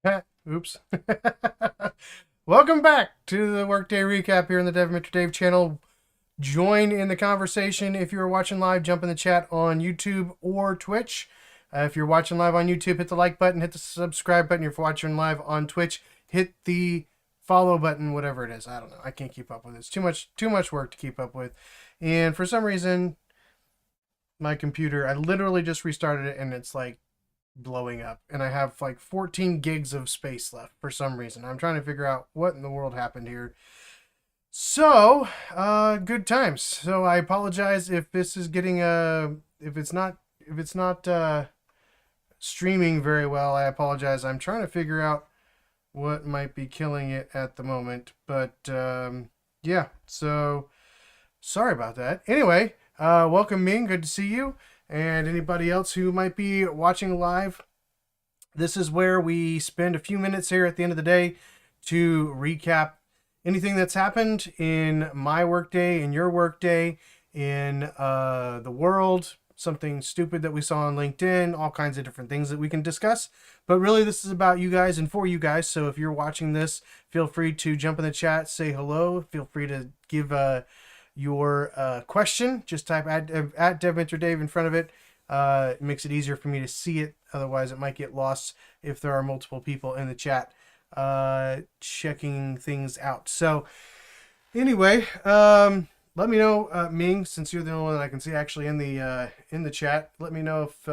Oops. Welcome back to the Workday Recap here on the Mr. Dave channel. Join in the conversation. If you're watching live, jump in the chat on YouTube or Twitch. If you're watching live on YouTube, hit the like button, hit the subscribe button. If you're watching live on Twitch, hit the follow button, whatever it is. I don't know. I can't keep up with it. It's too much work to keep up with. And for some reason, my computer, I literally just restarted it and it's like blowing up, and I have like 14 gigs of space left for some reason. I'm trying to figure out what in the world happened here. So good times. So I apologize if this is getting if it's not streaming very well. I apologize. I'm trying to figure out what might be killing it at the moment, but yeah, so sorry about that. Anyway, welcome, Ming, good to see you. And anybody else who might be watching live, this is where we spend a few minutes here at the end of the day to recap anything that's happened in my workday, in your workday, in the world, something stupid that we saw on LinkedIn, all kinds of different things that we can discuss. But really, this is about you guys and for you guys. So if you're watching this, feel free to jump in the chat, say hello. Feel free to give your question. Just type at Mr. Dave in front of it. It makes it easier for me to see it. Otherwise, it might get lost if there are multiple people in the chat checking things out. So anyway, let me know, Ming, since you're the only one that I can see actually in the chat. Let me know if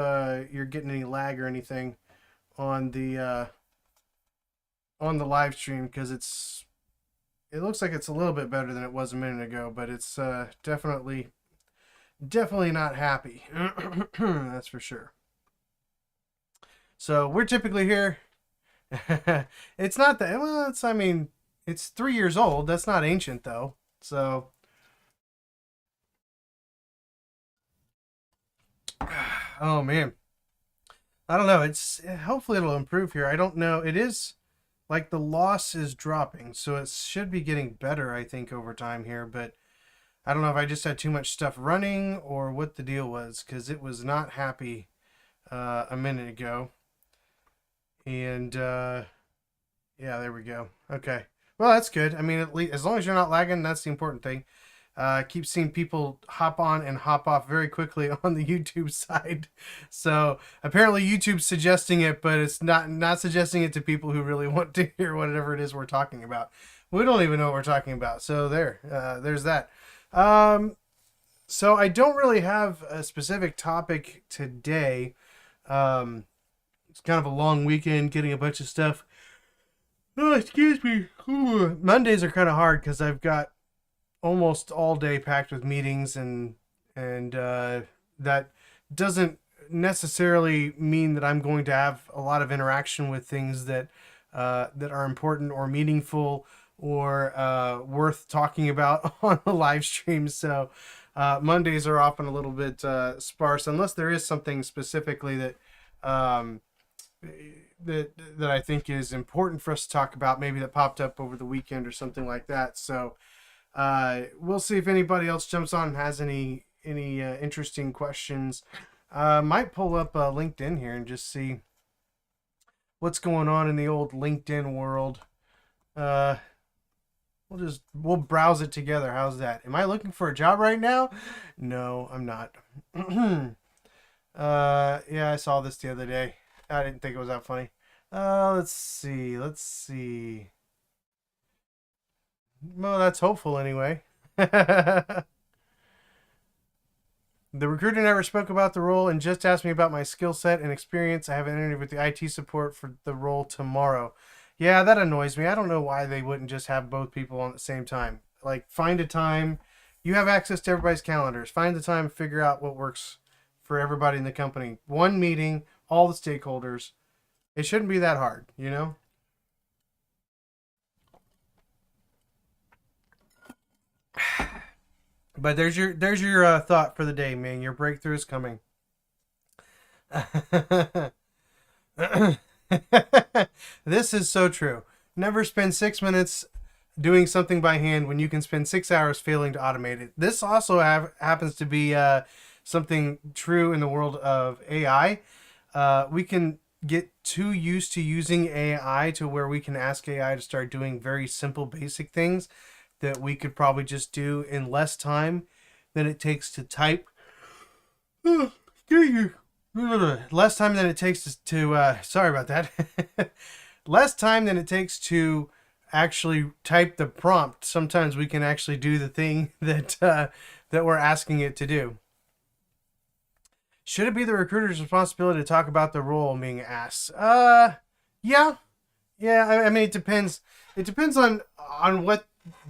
you're getting any lag or anything on the live stream, because it looks like it's a little bit better than it was a minute ago, but it's definitely not happy. That's for sure. So we're typically here. It's not that, well, I mean, it's 3 years old. That's not ancient though. So oh man, I don't know. Hopefully it'll improve here. I don't know. It is like the loss is dropping, so it should be getting better, I think, over time here. But I don't know if I just had too much stuff running or what the deal was, because it was not happy a minute ago. And yeah, there we go. Okay, well, that's good. I mean, at least as long as you're not lagging, that's the important thing. Keep seeing people hop on and hop off very quickly on the YouTube side. So apparently YouTube's suggesting it, but it's not suggesting it to people who really want to hear whatever it is we're talking about. We don't even know what we're talking about. So there's that. So I don't really have a specific topic today. It's kind of a long weekend, getting a bunch of stuff. Oh, excuse me. Ooh. Mondays are kind of hard because I've got almost all day packed with meetings, and that doesn't necessarily mean that I'm going to have a lot of interaction with things that are important or meaningful or worth talking about on the live stream. So Mondays are often a little bit sparse, unless there is something specifically that that I think is important for us to talk about, maybe that popped up over the weekend or something like that. So we'll see if anybody else jumps on and has any interesting questions. Might pull up LinkedIn here and just see what's going on in the old LinkedIn world. We'll browse it together. How's that? Am I looking for a job right now? No, I'm not. Yeah, I saw this the other day. I didn't think it was that funny. Let's see. Well, that's hopeful anyway. The recruiter never spoke about the role and just asked me about my skill set and experience. I have an interview with the IT support for the role tomorrow. Yeah, that annoys me. I don't know why they wouldn't just have both people on at the same time. Like, find a time. You have access to everybody's calendars. Find the time, figure out what works for everybody in the company. One meeting, all the stakeholders. It shouldn't be that hard, you know? But there's your thought for the day, man. Your breakthrough is coming. This is so true. Never spend 6 minutes doing something by hand when you can spend 6 hours failing to automate it. This also happens to be something true in the world of AI. We can get too used to using AI to where we can ask AI to start doing very simple, basic things that we could probably just do in less time than it takes to type. Less time than it takes sorry about that. Less time than it takes to actually type the prompt. Sometimes we can actually do the thing that we're asking it to do. Should it be the recruiter's responsibility to talk about the role being asked? Yeah, yeah. I mean, it depends. It depends on what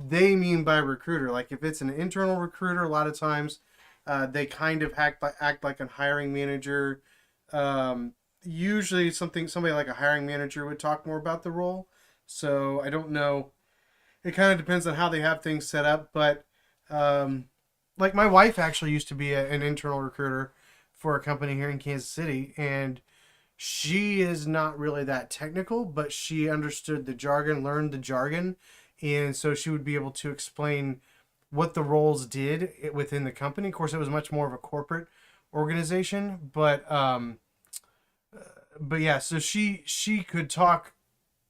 they mean by recruiter. Like if it's an internal recruiter, a lot of times they kind of act like a hiring manager. Usually, somebody like a hiring manager would talk more about the role. So I don't know. It kind of depends on how they have things set up. But like my wife actually used to be an internal recruiter for a company here in Kansas City, and she is not really that technical, but she understood the jargon, learned the jargon, and so she would be able to explain what the roles did within the company. Of course, it was much more of a corporate organization, but yeah, so she could talk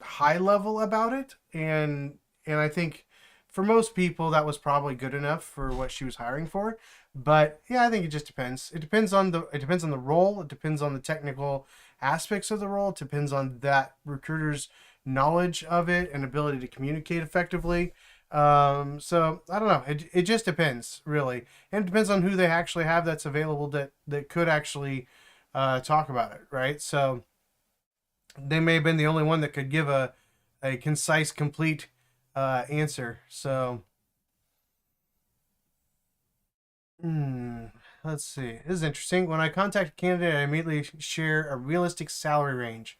high level about it, and I think for most people that was probably good enough for what she was hiring for. But yeah, I think it just depends. It depends on the role. It depends on the technical aspects of the role. It depends on that recruiter's knowledge of it and ability to communicate effectively. So I don't know. It just depends really, and it depends on who they actually have that's available that could actually talk about it, right? So they may have been the only one that could give a concise, complete answer. So, hmm, let's see. This is interesting. When I contact a candidate, I immediately share a realistic salary range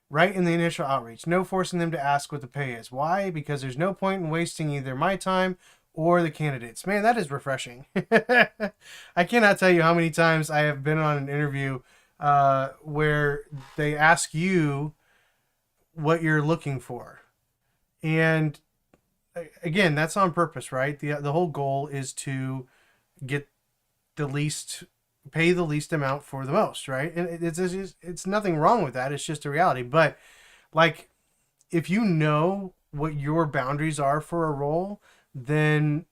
right in the initial outreach. No forcing them to ask what the pay is. Why? Because there's no point in wasting either my time or the candidates. Man, that is refreshing. I cannot tell you how many times I have been on an interview where they ask you what you're looking for. And again, that's on purpose, right? The whole goal is to get the least pay the least amount for the most, right? And it's nothing wrong with that. It's just a reality. But like if you know what your boundaries are for a role, then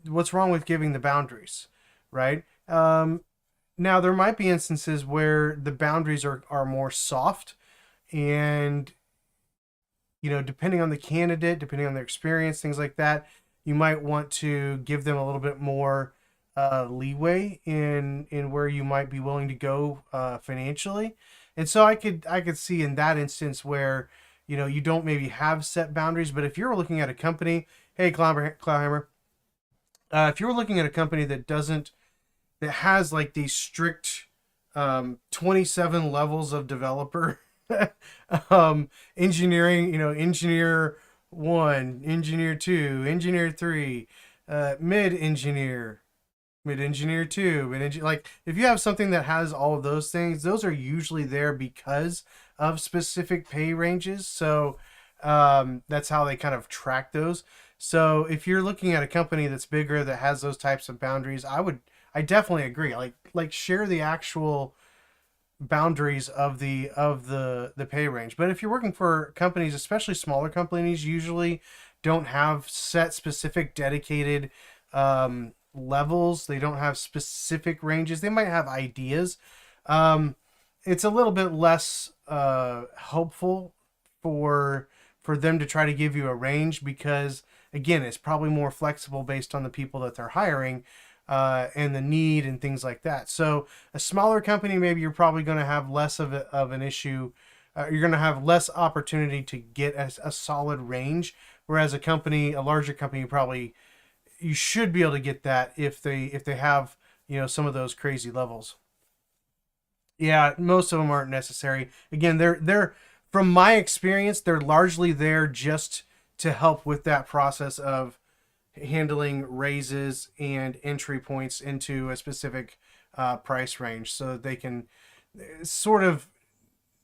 what's wrong with giving the boundaries, right? Now there might be instances where the boundaries are more soft, and depending on the candidate, depending on their experience, things like that, you might want to give them a little bit more leeway in where you might be willing to go financially. And so I could see in that instance where you don't maybe have set boundaries, but if you're looking at a company, hey Cloudhammer, if you're looking at a company that has like these strict 27 levels of developer engineering, engineer 1, engineer 2, engineer 3, mid engineer, mid engineer 2, like if you have something that has all of those things, those are usually there because of specific pay ranges. So that's how they kind of track those. So if you're looking at a company that's bigger that has those types of boundaries, I definitely agree. Like share the actual boundaries of the pay range. But if you're working for companies, especially smaller companies, usually don't have set specific dedicated levels. They don't have specific ranges. They might have ideas. It's a little bit less hopeful for them to try to give you a range, because again, it's probably more flexible based on the people that they're hiring and the need and things like that. So a smaller company, maybe you're probably going to have less of an issue. You're going to have less opportunity to get a solid range. Whereas a larger company, you should be able to get that if they have some of those crazy levels. Yeah, most of them aren't necessary. Again, they're from my experience, they're largely there just to help with that process of handling raises and entry points into a specific price range, so that they can sort of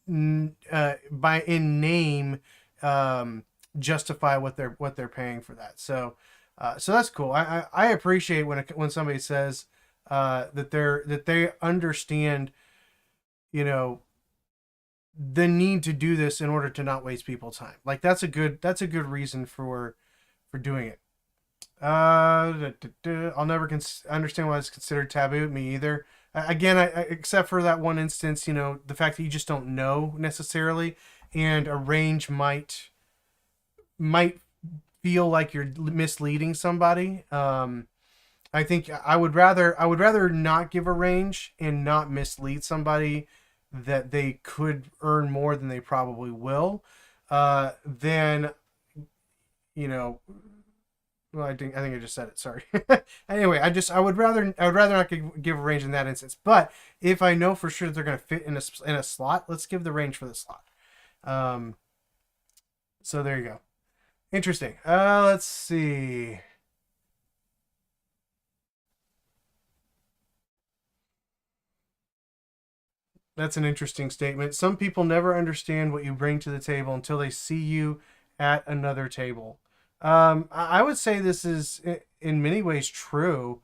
by in name justify what they're paying for that. So that's cool. I appreciate when somebody says that they understand the need to do this in order to not waste people's time. Like that's a good reason for doing it. I'll never understand why it's considered taboo. Me either. Again, except for that one instance, the fact that you just don't know necessarily, and a range might feel like you're misleading somebody. I think I would rather not give a range and not mislead somebody that they could earn more than they probably will, than you know well, I think I just said it. Sorry. Anyway, I would rather not give a range in that instance. But if I know for sure that they're going to fit in a slot, let's give the range for the slot. Um, so there you go. Interesting. Let's see. That's an interesting statement. Some people never understand what you bring to the table until they see you at another table. I would say this is in many ways true,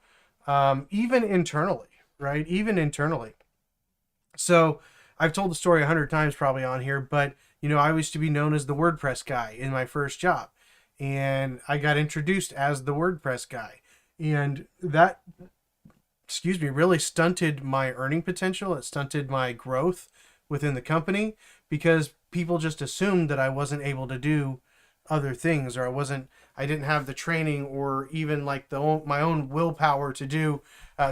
even internally, right? Even internally. So I've told the story 100 times probably on here, but I used to be known as the WordPress guy in my first job, and I got introduced as the WordPress guy, and that, excuse me, really stunted my earning potential. It stunted my growth within the company because people just assumed that I wasn't able to do other things, or I didn't have the training or even like my own willpower to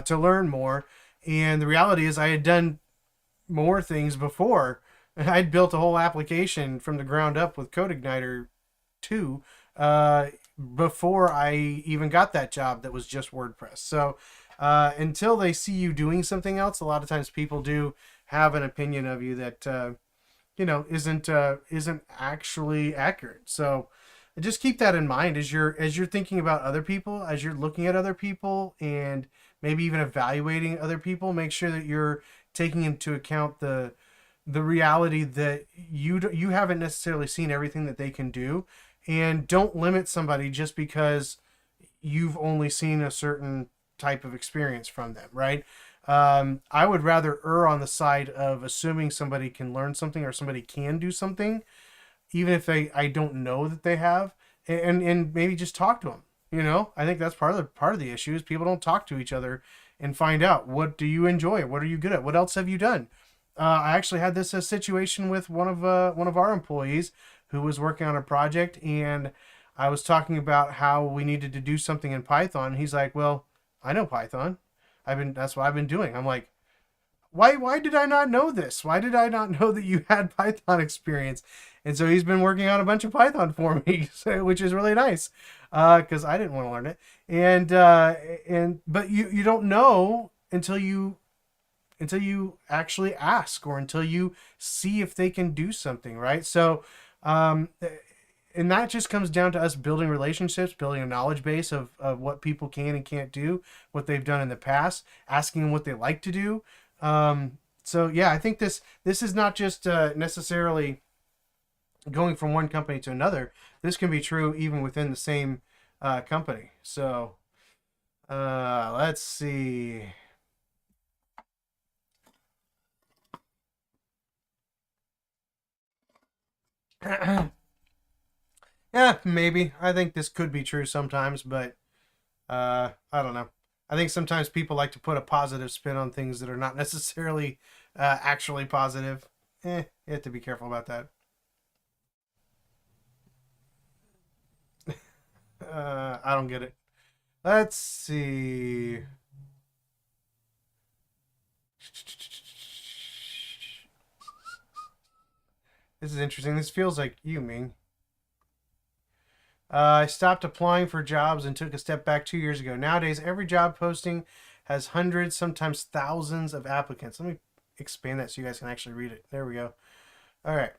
learn more. And the reality is I had done more things before. I'd built a whole application from the ground up with CodeIgniter 2, before I even got that job that was just WordPress. So until they see you doing something else, a lot of times people do have an opinion of you that isn't actually accurate. So just keep that in mind as you're thinking about other people, as you're looking at other people, and maybe even evaluating other people. Make sure that you're taking into account the reality that you haven't necessarily seen everything that they can do, and don't limit somebody just because you've only seen a certain type of experience from them, right? I would rather err on the side of assuming somebody can learn something or somebody can do something, even if I don't know that they have, and maybe just talk to them. I think that's part of the issue is people don't talk to each other and find out, what do you enjoy, what are you good at, what else have you done. I actually had this situation with one of our employees who was working on a project, and I was talking about how we needed to do something in Python. He's like, "Well, I know Python. That's what I've been doing." I'm like, why did I not know this? Why did I not know that you had Python experience? And so he's been working on a bunch of Python for me, which is really nice, because I didn't want to learn it. But you don't know until you actually ask, or until you see if they can do something, right? So, um, and that just comes down to us building relationships, building a knowledge base of what people can and can't do, what they've done in the past, asking them what they like to do. So yeah, I think this is not just necessarily going from one company to another. This can be true even within the same company. So let's see. Yeah, maybe. I think this could be true sometimes, but I don't know. I think sometimes people like to put a positive spin on things that are not necessarily actually positive. You have to be careful about that. I don't get it. Let's see. This is interesting. This feels like you, Ming. I stopped applying for jobs and took a step back 2 years ago. Nowadays, every job posting has hundreds, sometimes thousands of applicants. Let me expand that so you guys can actually read it. There we go. All right.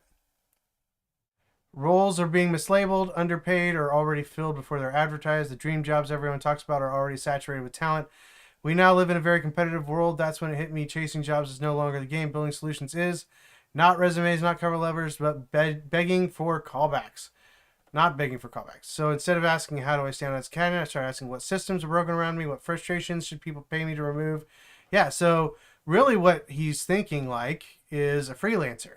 Roles are being mislabeled, underpaid, or already filled before they're advertised. The dream jobs everyone talks about are already saturated with talent. We now live in a very competitive world. That's when it hit me. Chasing jobs is no longer the game. Building solutions is. Not resumes, not cover letters, but begging for callbacks. Not begging for callbacks. So instead of asking, how do I stand out as a candidate, I started asking, what systems are broken around me? What frustrations should people pay me to remove? Yeah, so really what he's thinking like is a freelancer,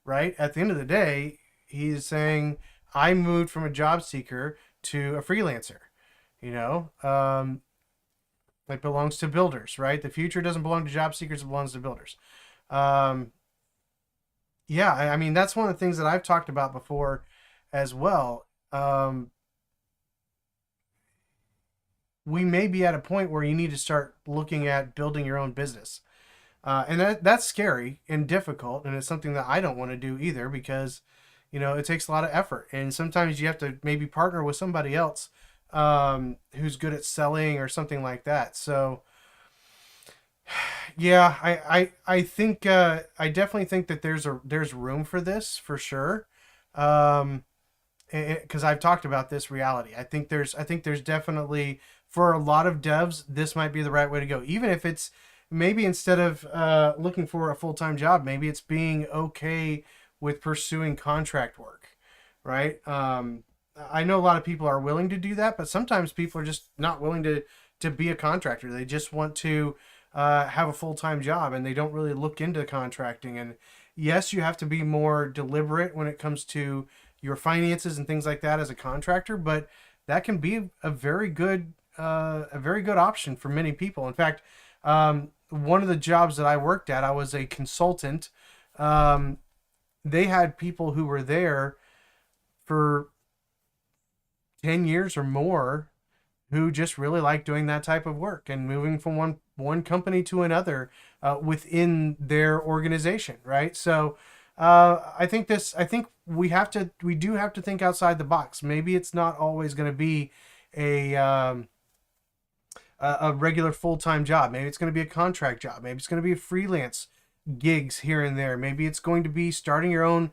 right? At the end of the day, he's saying, I moved from a job seeker to a freelancer. You know, it belongs to builders, right? The future doesn't belong to job seekers; it belongs to builders. Um, yeah, I mean that's one of the things that I've talked about before, as well. Um, we may be at a point where you need to start looking at building your own business, and that's scary and difficult, and it's something that I don't want to do either because, it takes a lot of effort, and sometimes you have to maybe partner with somebody else who's good at selling or something like that. So yeah, I think I definitely think that there's room for this for sure. Um, because I've talked about this reality. I think there's definitely for a lot of devs this might be the right way to go. Even if it's maybe instead of looking for a full-time job, maybe it's being okay with pursuing contract work, right? I know a lot of people are willing to do that, but sometimes people are just not willing to be a contractor. They just want to have a full-time job and they don't really look into contracting. And yes, you have to be more deliberate when it comes to your finances and things like that as a contractor, but that can be a very good option for many people. In fact, one of the jobs that I worked at, I was a consultant. They had people who were there for 10 years or more who just really like doing that type of work and moving from one company to another within their organization, right? So I think we do have to think outside the box. Maybe it's not always going to be a a regular full-time job. Maybe it's going to be a contract job. Maybe it's going to be a freelance gigs here and there. Maybe it's going to be starting your own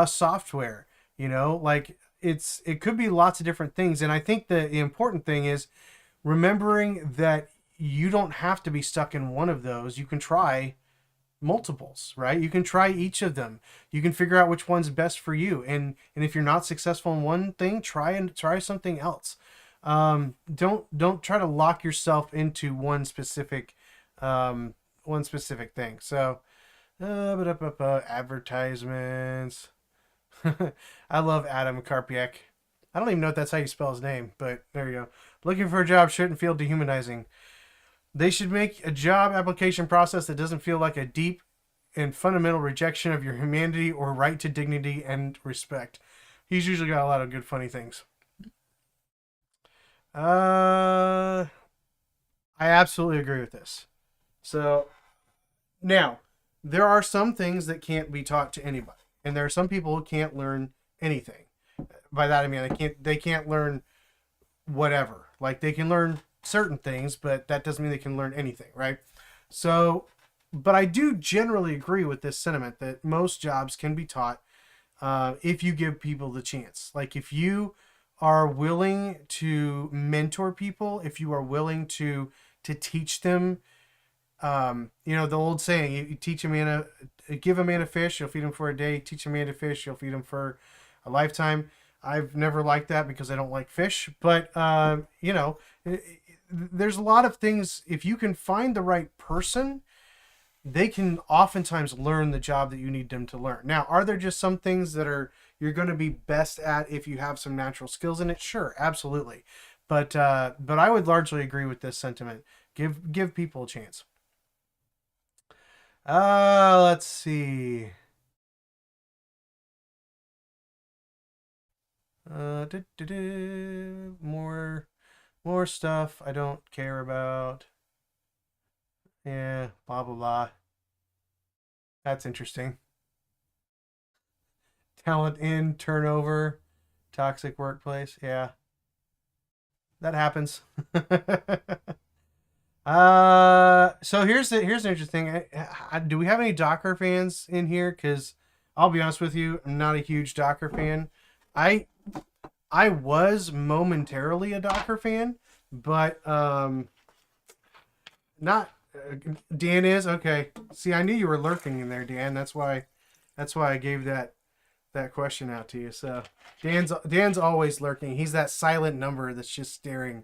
software. Like it could be lots of different things. And I think the important thing is remembering that you don't have to be stuck in one of those. You can try multiples, right? You can try each of them. You can figure out which one's best for you. And if you're not successful in one thing, try something else. Don't try to lock yourself into one specific thing. So advertisements. I love Adam Karpiak. I don't even know if that's how you spell his name, but there you go. Looking for a job shouldn't feel dehumanizing. They should make a job application process that doesn't feel like a deep and fundamental rejection of your humanity or right to dignity and respect. He's usually got a lot of good, funny things. I absolutely agree with this. So now, there are some things that can't be taught to anybody, and there are some people who can't learn anything. By that I mean they can't learn whatever. Like they can learn certain things, but that doesn't mean they can learn anything, right? So, but I do generally agree with this sentiment that most jobs can be taught if you give people the chance. Like if you are willing to mentor people, if you are willing to teach them, the old saying, you teach a man give a man a fish, you'll feed him for a day. Teach a man to fish, you'll feed him for a lifetime. I've never liked that because I don't like fish, but there's a lot of things. If you can find the right person, they can oftentimes learn the job that you need them to learn. Now, are there just some things that you're going to be best at if you have some natural skills in it? Sure, absolutely. But I would largely agree with this sentiment. Give people a chance. Let's see. More stuff I don't care about. Yeah, blah blah blah. That's interesting. Talent in turnover, toxic workplace. Yeah, that happens. So here's an interesting. Do we have any Docker fans in here? Because I'll be honest with you, I'm not a huge Docker fan. I I was momentarily a Docker fan, but not. Dan is okay. See, I knew you were lurking in there, Dan. That's why I gave that question out to you. So Dan's always lurking. He's that silent number that's just staring.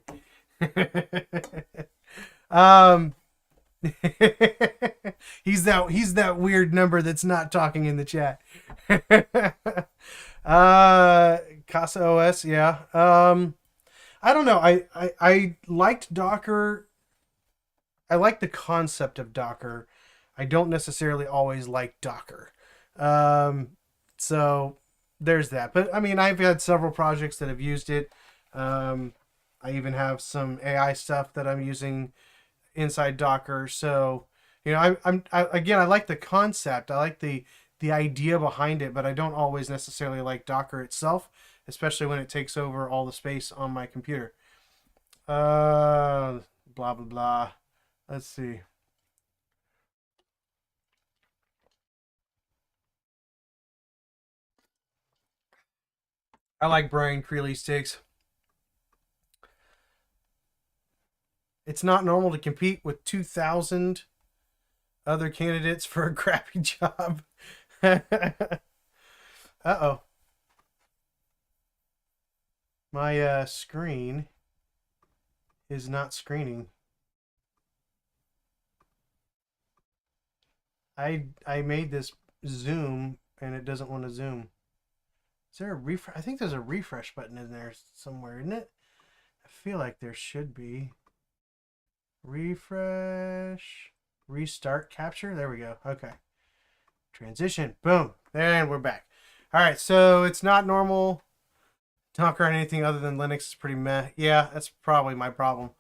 um He's that weird number that's not talking in the chat. Casa OS, yeah. I don't know. I liked Docker. I like the concept of Docker. I don't necessarily always like Docker. Um, so there's that. But I mean, I've had several projects that have used it. Um, I even have some AI stuff that I'm using inside Docker. So again, I like the concept. I like the idea behind it, but I don't always necessarily like Docker itself, especially when it takes over all the space on my computer. Blah blah blah. Let's see. I like Brian Creeley sticks. It's not normal to compete with 2,000 other candidates for a crappy job. Uh-oh. My screen is not screening. I made this zoom and it doesn't want to zoom. Is there a refresh? I think there's a refresh button in there somewhere, isn't it? I feel like there should be. Refresh. Restart capture. There we go. Okay. Transition. Boom. And we're back. All right. So it's not normal. Docker on anything other than Linux is pretty meh. Yeah, that's probably my problem.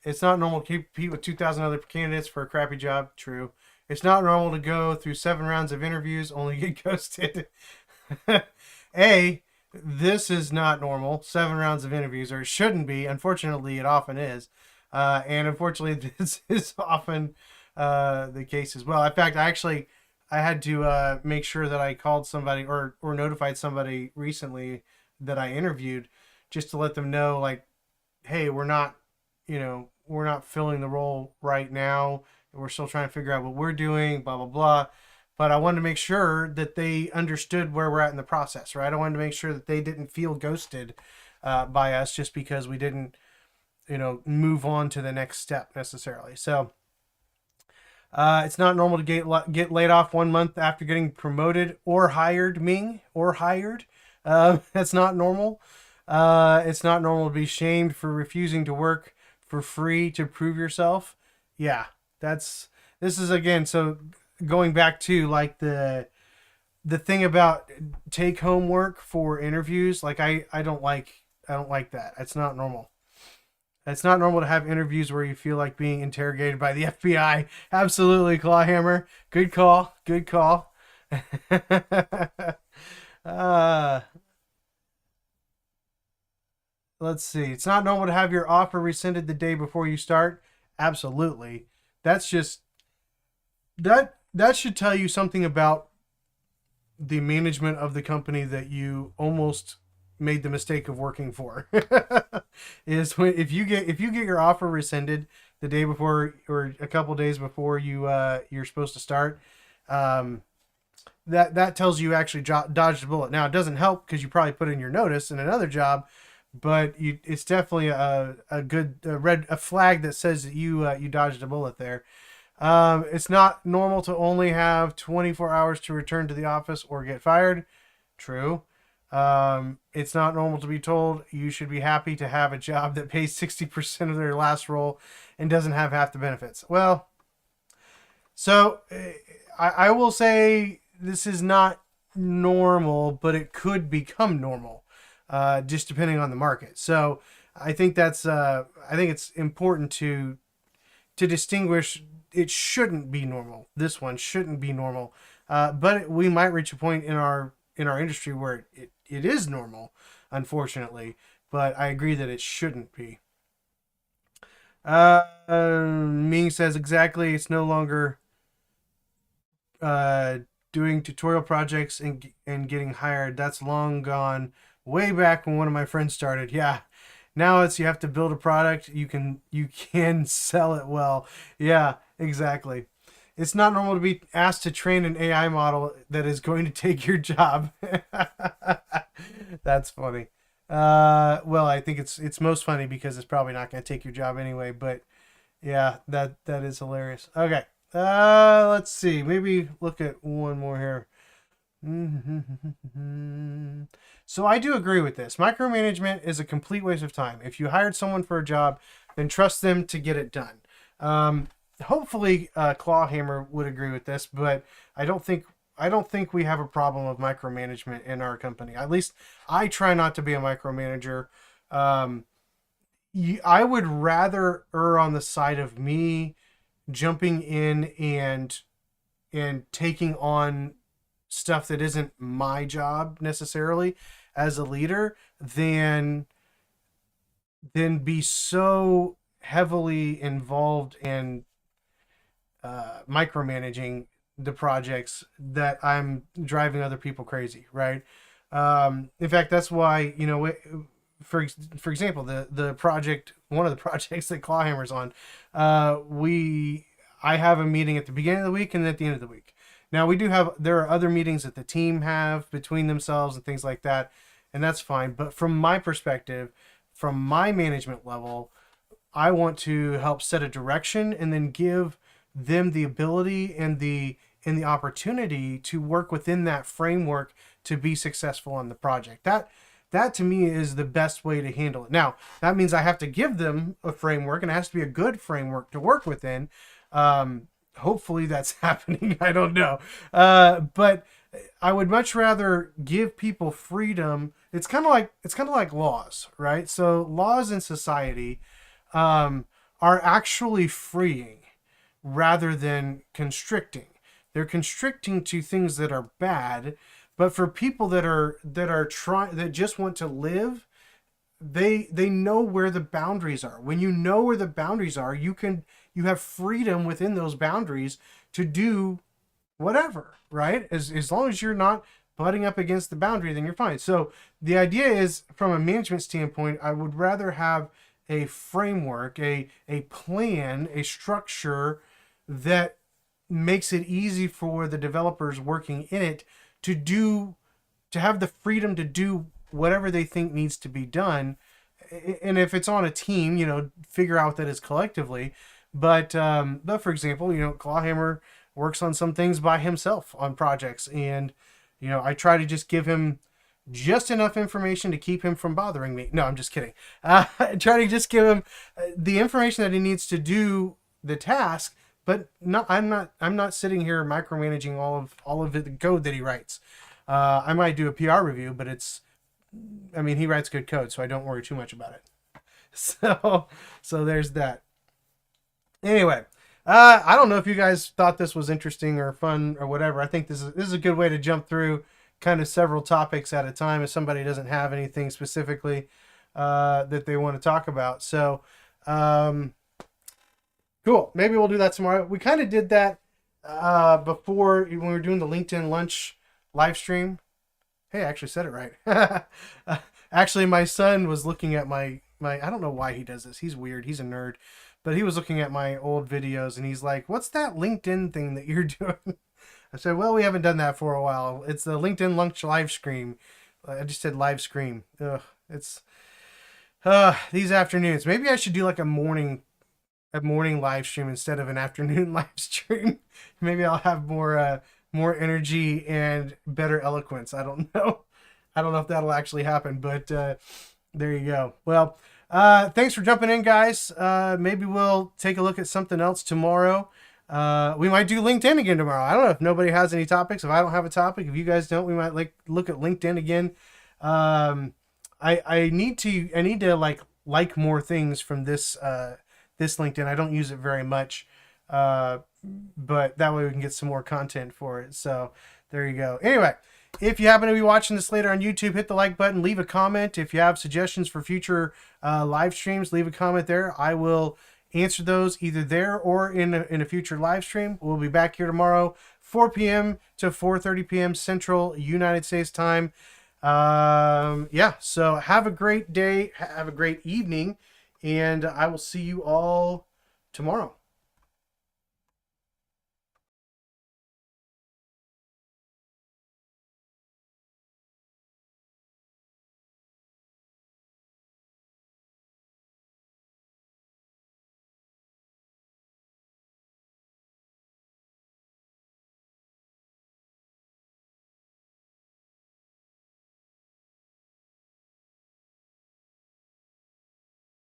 It's not normal to compete with 2,000 other candidates for a crappy job. True. It's not normal to go through 7 rounds of interviews, only get ghosted. This is not normal. 7 rounds of interviews, or it shouldn't be. Unfortunately, it often is. And unfortunately, this is often the case as well. In fact, I had to make sure that I called somebody or notified somebody recently that I interviewed just to let them know, like, hey, we're not filling the role right now. We're still trying to figure out what we're doing, blah, blah, blah. But I wanted to make sure that they understood where we're at in the process, right? I wanted to make sure that they didn't feel ghosted by us just because we didn't, move on to the next step necessarily. So it's not normal to get laid off 1 month after getting promoted or hired, Ming, or hired. That's not normal. It's not normal to be shamed for refusing to work for free to prove yourself. Yeah, this is again, so going back to like the thing about take home work for interviews, like I don't like that. It's not normal. It's not normal to have interviews where you feel like being interrogated by the FBI. Absolutely, Clawhammer. Good call. Good call. uh, let's see. It's not normal to have your offer rescinded the day before you start. Absolutely. That's just that should tell you something about the management of the company that you almost made the mistake of working for. Is when if you get your offer rescinded the day before or a couple days before you're supposed to start, that tells you actually dodged a bullet. Now it doesn't help because you probably put in your notice in another job, but it's definitely a good a flag that says that you dodged a bullet there. It's not normal to only have 24 hours to return to the office or get fired. True. It's not normal to be told you should be happy to have a job that pays 60% of their last role and doesn't have half the benefits. Well, so I will say this is not normal, but it could become normal, just depending on the market. So I think I think it's important to distinguish. It shouldn't be normal. This one shouldn't be normal, but we might reach a point in our industry where it is normal, unfortunately. But I agree that it shouldn't be. Ming says exactly. It's no longer uh, doing tutorial projects and getting hired. That's long gone. Way back when one of my friends started. Yeah. Now it's you have to build a product. You can sell it well. Yeah, exactly. It's not normal to be asked to train an AI model that is going to take your job. That's funny. Well, I think it's most funny because it's probably not going to take your job anyway. But Yeah, that is hilarious. Okay. Let's see. Maybe look at one more here. So I do agree with this. Micromanagement is a complete waste of time. If you hired someone for a job, then trust them to get it done. Hopefully, Clawhammer would agree with this, but I don't think we have a problem of micromanagement in our company. At least I try not to be a micromanager. Um, I would rather err on the side of me jumping in and taking on stuff that isn't my job necessarily as a leader than be so heavily involved in micromanaging the projects that I'm driving other people crazy, right? In fact, that's why, for example, the project, one of the projects that Clawhammer's on, I have a meeting at the beginning of the week and at the end of the week. Now there are other meetings that the team have between themselves and things like that, and that's fine. But from my perspective, from my management level, I want to help set a direction and then give them the ability and the opportunity to work within that framework to be successful on the project. That to me is the best way to handle it. Now, that means I have to give them a framework, and it has to be a good framework to work within. Hopefully that's happening. I don't know. But I would much rather give people freedom. It's kind of like laws, right? So laws in society are actually freeing rather than constricting. They're constricting to things that are bad, but for people that just want to live, they know where the boundaries are. When you know where the boundaries are, you have freedom within those boundaries to do whatever, right? As long as you're not butting up against the boundary, then you're fine. So the idea is, from a management standpoint, I would rather have a framework, a plan, a structure that makes it easy for the developers working in it to have the freedom to do whatever they think needs to be done. And if it's on a team, figure out that it's collectively. But for example, Clawhammer works on some things by himself on projects, and I try to just give him just enough information to keep him from bothering me. No, I'm just kidding. I try to just give him the information that he needs to do the task, but no, I'm not sitting here micromanaging all of the code that he writes. I might do a PR review, but he writes good code, so I don't worry too much about it. So there's that. Anyway, I don't know if you guys thought this was interesting or fun or whatever. I think this is a good way to jump through kind of several topics at a time if somebody doesn't have anything specifically that they want to talk about. So, cool. Maybe we'll do that tomorrow. We kind of did that before when we were doing the LinkedIn lunch live stream. Hey, I actually said it right. Actually, my son was looking at my I don't know why he does this. He's weird. He's a nerd. But he was looking at my old videos, and he's like, "What's that LinkedIn thing that you're doing?" I said, "Well, we haven't done that for a while. It's the LinkedIn lunch live stream." I just said live stream. Ugh, it's these afternoons. Maybe I should do like a morning live stream instead of an afternoon live stream. Maybe I'll have more energy and better eloquence. I don't know. I don't know if that'll actually happen, but there you go. Well, thanks for jumping in, guys. Maybe we'll take a look at something else tomorrow. We might do LinkedIn again tomorrow. I don't know if nobody has any topics. If I don't have a topic, if you guys don't, we might look at LinkedIn again. I need to like more things from this LinkedIn. I don't use it very much, but that way we can get some more content for it. So there you go. Anyway, if you happen to be watching this later on YouTube, hit the like button, leave a comment. If you have suggestions for future live streams, leave a comment there. I will answer those either there or in a future live stream. We'll be back here tomorrow, 4 p.m. to 4:30 p.m. Central United States time. So have a great day, have a great evening, and I will see you all tomorrow.